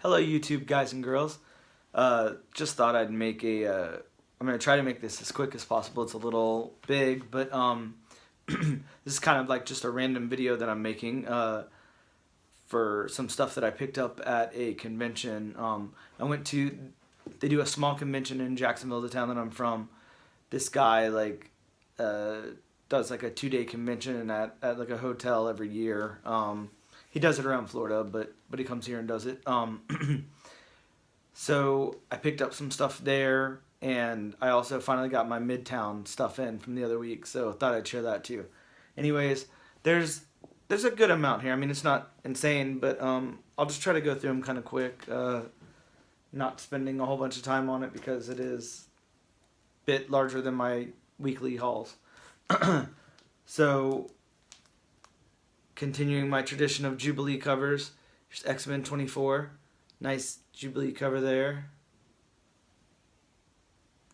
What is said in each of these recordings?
Hello YouTube guys and girls. Just thought I'd make I'm going to try to make this as quick as possible. It's a little big, but this is kind of like just a random video that I'm making for some stuff that I picked up at a convention. They do a small convention in Jacksonville, the town that I'm from. This guy does like a 2-day convention at like a hotel every year. He does it around Florida, but he comes here and does it. So I picked up some stuff there, and I also finally got my Midtown stuff in from the other week, so thought I'd share that too. Anyways, there's a good amount here. I mean, it's not insane, but I'll just try to go through them kind of quick, not spending a whole bunch of time on it because it is a bit larger than my weekly hauls. So, continuing my tradition of Jubilee covers, here's X-Men 24. Nice Jubilee cover there.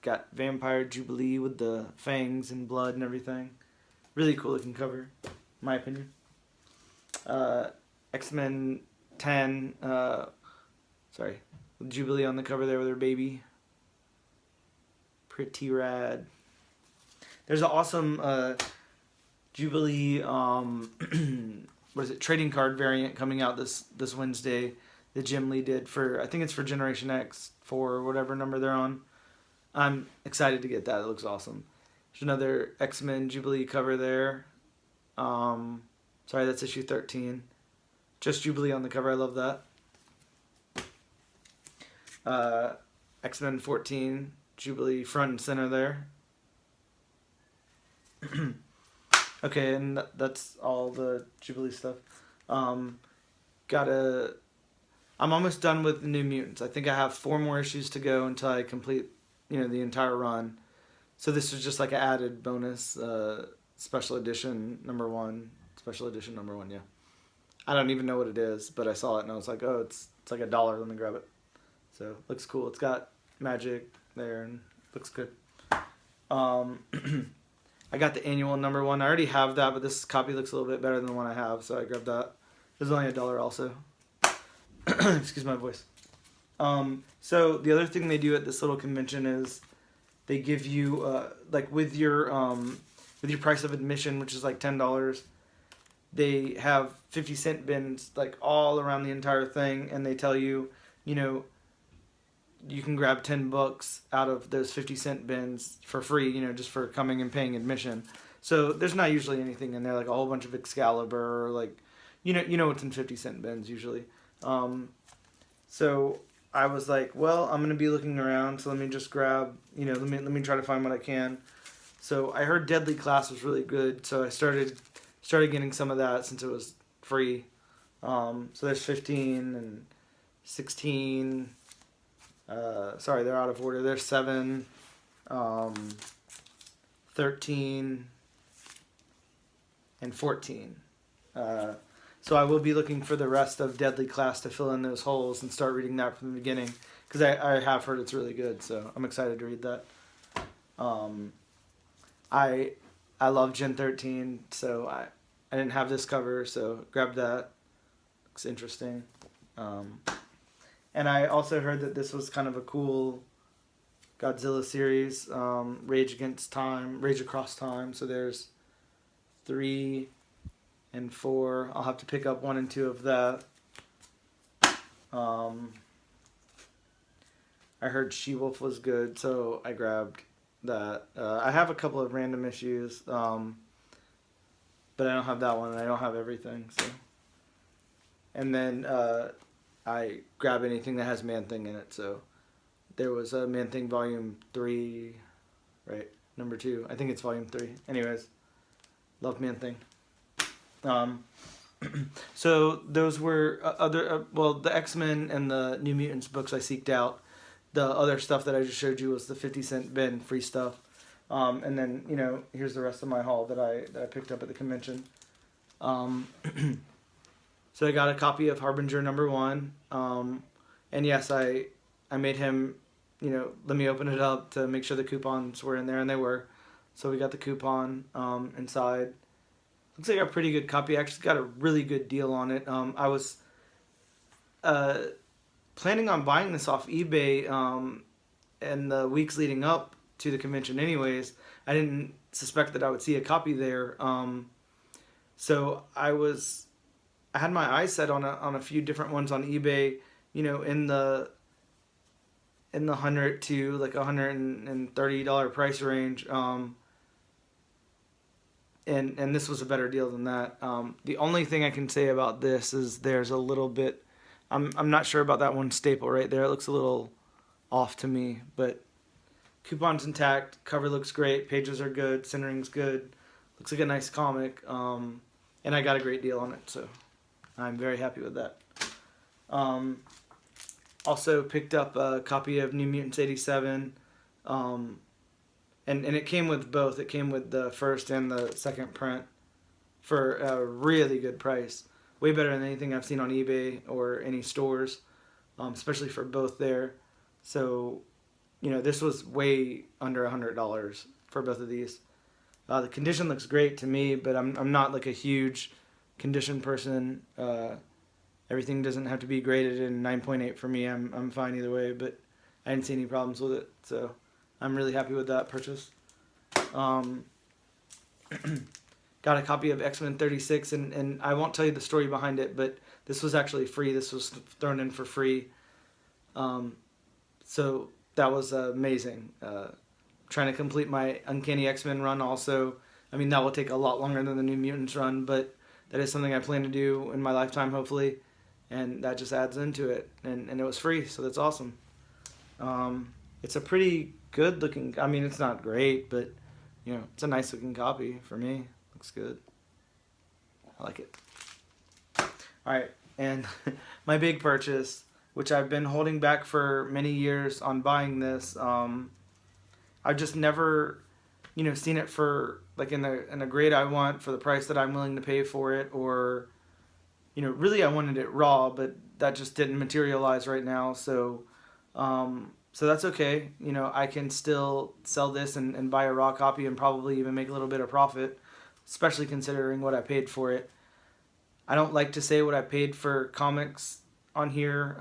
Got Vampire Jubilee with the fangs and blood and everything. Really cool looking cover, in my opinion. X-Men 10, with Jubilee on the cover there with her baby. Pretty rad. There's an awesome Jubilee, trading card variant coming out this Wednesday that Jim Lee did for, I think it's for Generation X, for whatever number they're on. I'm excited to get that. It looks awesome. There's another X-Men Jubilee cover there. Sorry, that's issue 13. Just Jubilee on the cover. I love that. X-Men 14, Jubilee front and center there. Okay, and that's all the Jubilee stuff. I'm almost done with the New Mutants. I think I have 4 more issues to go until I complete, the entire run. So this is just like an added bonus, special edition number 1. Special edition number 1, yeah. I don't even know what it is, but I saw it and I was like, oh, it's like $1. Let me grab it. So looks cool. It's got magic there and looks good. I got the annual number 1. I already have that, but this copy looks a little bit better than the one I have, so I grabbed that. It was only $1 also. Excuse my voice. So the other thing they do at this little convention is they give you like with your price of admission, which is like $10. They have 50-cent bins like all around the entire thing, and they tell you, you can grab 10 books out of those 50-cent bins for free, just for coming and paying admission. So there's not usually anything in there, like a whole bunch of Excalibur, or like, what's in 50-cent bins usually. So I was like, well, I'm going to be looking around, so let me just grab, let me try to find what I can. So I heard Deadly Class was really good, so I started getting some of that since it was free. So there's 15 and 16. Sorry, they're out of order. There's 7, 13, and 14. So I will be looking for the rest of Deadly Class to fill in those holes and start reading that from the beginning, because I have heard it's really good, so I'm excited to read that. I love Gen 13, so I didn't have this cover, so grabbed that. Looks interesting. And I also heard that this was kind of a cool Godzilla series, Rage Across Time. So there's 3 and 4. I'll have to pick up 1 and 2 of that. I heard She-Wolf was good, so I grabbed that. I have a couple of random issues, but I don't have that one, and I don't have everything. So, and then I grab anything that has Man-Thing in it. So there was a Man-Thing volume 3, right? Number 2. I think it's volume 3. Anyways, love Man-Thing. So those were the X-Men and the New Mutants books I seeked out. The other stuff that I just showed you was the 50-cent bin free stuff. And then, here's the rest of my haul that I picked up at the convention. So I got a copy of Harbinger number 1. And yes, I made him, let me open it up to make sure the coupons were in there, and they were. So we got the coupon inside. Looks like a pretty good copy. I actually got a really good deal on it. planning on buying this off eBay in the weeks leading up to the convention anyways. I didn't suspect that I would see a copy there. So I had my eyes set on a few different ones on eBay, in the $100 to like $130 price range. And this was a better deal than that. The only thing I can say about this is there's a little bit, I'm not sure about that one staple right there. It looks a little off to me, but coupon's intact, cover looks great, pages are good, centering's good, looks like a nice comic, and I got a great deal on it, so I'm very happy with that. Also picked up a copy of New Mutants 87, and it came with both. It came with the first and the second print for a really good price. Way better than anything I've seen on eBay or any stores, especially for both there. So, this was way under $100 for both of these. The condition looks great to me, but I'm not like a huge condition person. Everything doesn't have to be graded in 9.8 for me. I'm fine either way, but I didn't see any problems with it, so I'm really happy with that purchase. Got a copy of X-Men 36, and I won't tell you the story behind it, but this was actually free. This was thrown in for free. So that was amazing. Trying to complete my Uncanny X-Men run also. I mean, that will take a lot longer than the New Mutants run, but that is something I plan to do in my lifetime, hopefully. And that just adds into it. And it was free, so that's awesome. It's a pretty good looking, I mean, it's not great, but, it's a nice looking copy for me. Looks good. I like it. Alright, and my big purchase, which I've been holding back for many years on buying this. I've just never, seen it for, like, in a grade I want for the price that I'm willing to pay for it, or, really I wanted it raw, but that just didn't materialize right now, so that's okay. I can still sell this and buy a raw copy and probably even make a little bit of profit, especially considering what I paid for it. I don't like to say what I paid for comics on here,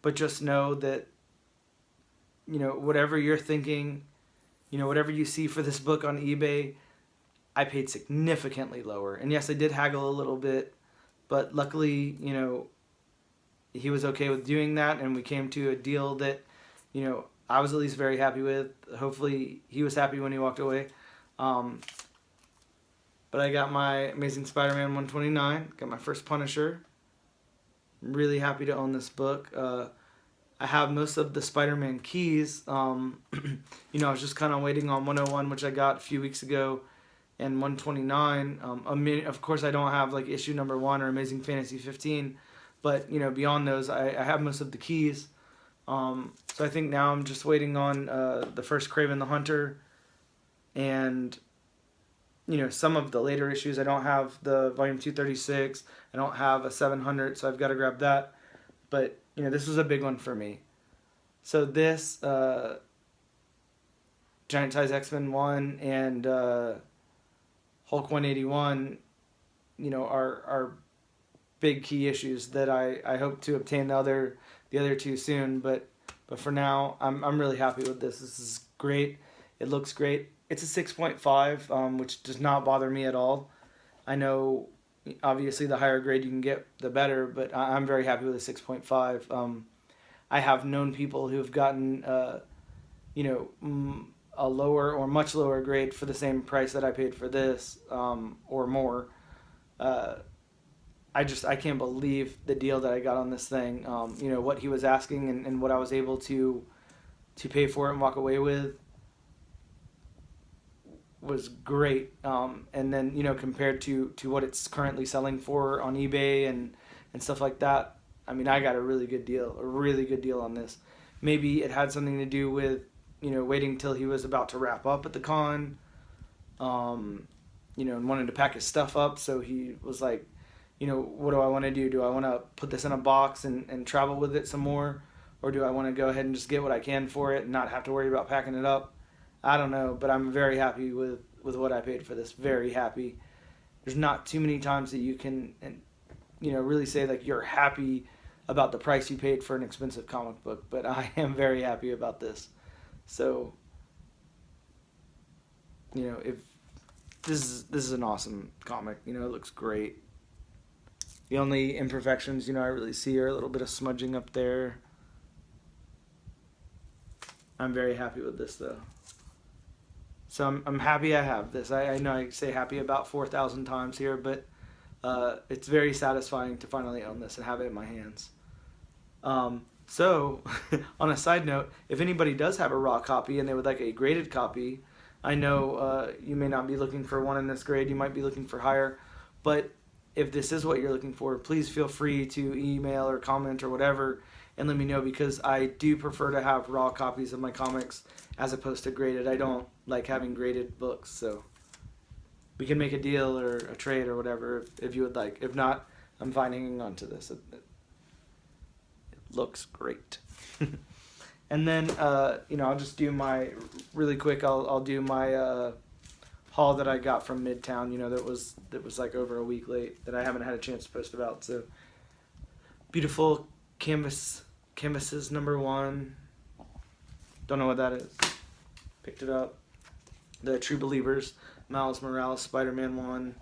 but just know that, whatever you're thinking, whatever you see for this book on eBay, I paid significantly lower. And yes, I did haggle a little bit, but luckily, he was okay with doing that, and we came to a deal that, I was at least very happy with. Hopefully, he was happy when he walked away. But I got my Amazing Spider-Man 129, got my first Punisher. I'm really happy to own this book. I have most of the Spider-Man keys. I was just kind of waiting on 101, which I got a few weeks ago, and 129. Of course, I don't have like issue number 1 or Amazing Fantasy 15, but beyond those, I have most of the keys. So I think now I'm just waiting on the first Kraven the Hunter, and some of the later issues. I don't have the volume 236. I don't have a 700, so I've got to grab that. But this was a big one for me. So this Giant Size X-Men 1 and Hulk 181, are big key issues that I hope to obtain the other two soon. But for now, I'm really happy with this. This is great. It looks great. It's a 6.5, which does not bother me at all. I know, obviously, the higher grade you can get, the better, but I'm very happy with a 6.5. I have known people who have gotten, a lower or much lower grade for the same price that I paid for this, or more. I can't believe the deal that I got on this thing. What he was asking and what I was able to pay for it and walk away with was great. And then, compared to what it's currently selling for on eBay and stuff like that, I mean, I got a really good deal on this. Maybe it had something to do with, waiting till he was about to wrap up at the con, and wanted to pack his stuff up. So he was like, what do I want to do? Do I want to put this in a box and travel with it some more? Or do I want to go ahead and just get what I can for it and not have to worry about packing it up? I don't know, but I'm very happy with what I paid for this. Very happy. There's not too many times that you can, really say like you're happy about the price you paid for an expensive comic book, but I am very happy about this. So, if this is an awesome comic. It looks great. The only imperfections, I really see are a little bit of smudging up there. I'm very happy with this, though. So I'm happy I have this. I know I say happy about 4,000 times here, but it's very satisfying to finally own this and have it in my hands. So, on a side note, if anybody does have a raw copy and they would like a graded copy, I know you may not be looking for one in this grade, you might be looking for higher, but if this is what you're looking for, please feel free to email or comment or whatever and let me know, because I do prefer to have raw copies of my comics as opposed to graded. I don't like having graded books, so we can make a deal or a trade or whatever if you would like. If not, I'm fine hanging on to this. It looks great. And then, I'll just do really quick, I'll do my haul that I got from Midtown, that was like over a week late, that I haven't had a chance to post about. So, beautiful canvases, #1. Don't know what that is. Picked it up. The True Believers, Miles Morales, Spider-Man 1.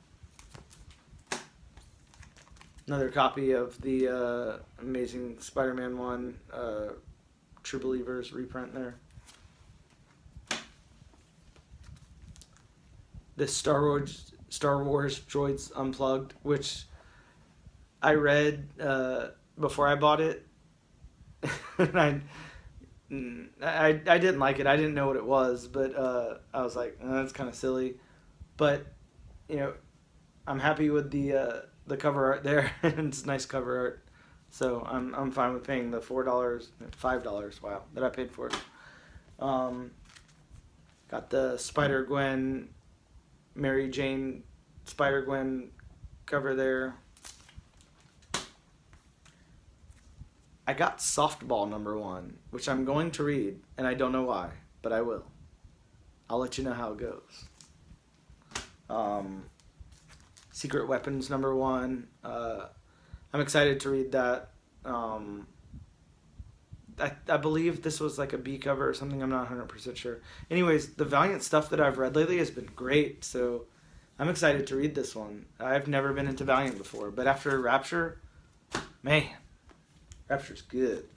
Another copy of the Amazing Spider-Man 1 True Believers reprint there. The Star Wars Droids Unplugged, which I read before I bought it. And I didn't like it. I didn't know what it was, but I was like, that's kind of silly. But I'm happy with the cover art there. It's nice cover art, so I'm fine with paying the $5. Wow, that I paid for it. Got the Spider-Gwen, Mary Jane Spider-Gwen cover there. I got Softball #1, which I'm going to read, and I don't know why, but I will. I'll let you know how it goes. Secret Weapons #1. I'm excited to read that. I believe this was like a B cover or something. I'm not 100% sure. Anyways, the Valiant stuff that I've read lately has been great, so I'm excited to read this one. I've never been into Valiant before, but after Rapture, man, Rapture's good.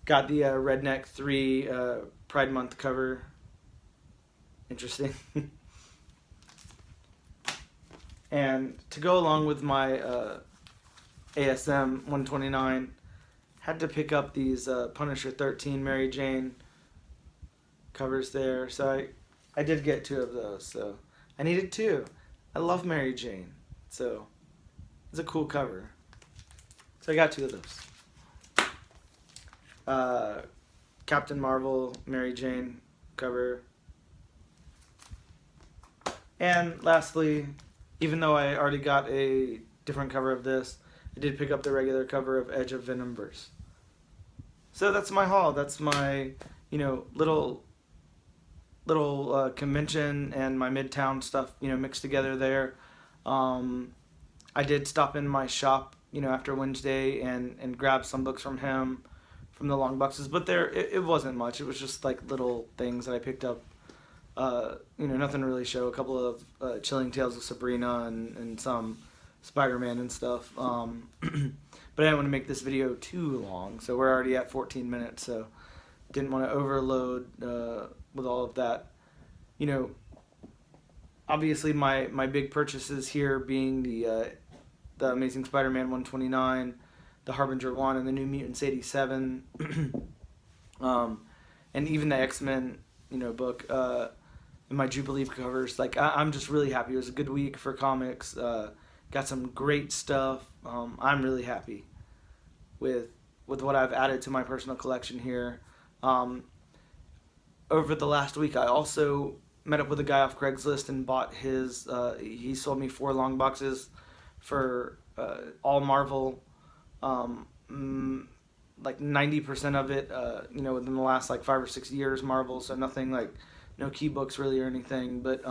Got the Redneck 3 Pride Month cover. Interesting. And to go along with my ASM 129, had to pick up these Punisher 13 Mary Jane covers there. So I did get 2 of those. So I needed 2. I love Mary Jane. So it's a cool cover. So I got 2 of those. Captain Marvel Mary Jane cover. And lastly, even though I already got a different cover of this, I did pick up the regular cover of Edge of Venomverse. So that's my haul. That's my, little convention and my Midtown stuff, mixed together there. I did stop in my shop, after Wednesday and grab some books from him, from the long boxes. But it wasn't much. It was just like little things that I picked up. Nothing to really show. A couple of Chilling Tales of Sabrina and some Spider-Man and stuff. But I didn't want to make this video too long, so we're already at 14 minutes, so didn't want to overload with all of that. Obviously my big purchases here being the Amazing Spider-Man 129, the Harbinger 1, and the New Mutants 87, and even the X-Men, book, and my Jubilee covers. Like, I'm just really happy. It was a good week for comics. Got some great stuff. I'm really happy with what I've added to my personal collection here. Over the last week, I also met up with a guy off Craigslist and bought his, he sold me 4 long boxes for all Marvel, like 90% of it, within the last like 5 or 6 years Marvel, so nothing like, no key books really or anything, but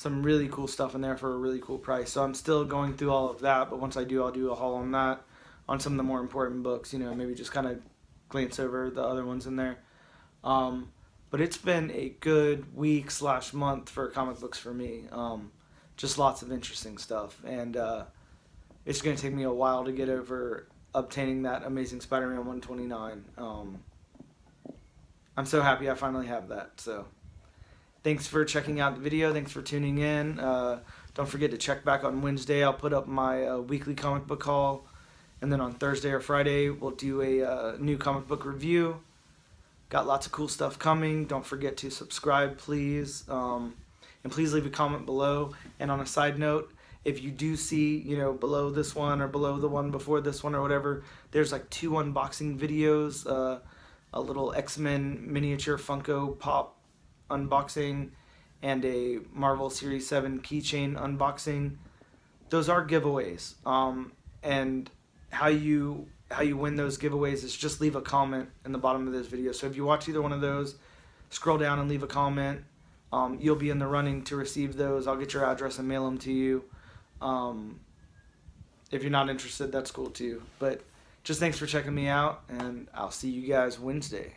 some really cool stuff in there for a really cool price. So I'm still going through all of that, but once I do, I'll do a haul on that, on some of the more important books, maybe just kind of glance over the other ones in there. But it's been a good week/month for comic books for me. Just lots of interesting stuff, and it's going to take me a while to get over obtaining that Amazing Spider-Man 129. I'm so happy I finally have that. So thanks for checking out the video. Thanks for tuning in. Don't forget to check back on Wednesday. I'll put up my weekly comic book haul. And then on Thursday or Friday, we'll do a new comic book review. Got lots of cool stuff coming. Don't forget to subscribe, please. And please leave a comment below. And on a side note, if you do see, below this one or below the one before this one or whatever, there's like 2 unboxing videos. A little X-Men miniature Funko Pop unboxing and a Marvel Series 7 keychain unboxing. Those are giveaways. And how you win those giveaways is just leave a comment in the bottom of this video. So if you watch either one of those, scroll down and leave a comment. You'll be in the running to receive those. I'll get your address and mail them to you. If you're not interested, that's cool too. But just thanks for checking me out, and I'll see you guys Wednesday.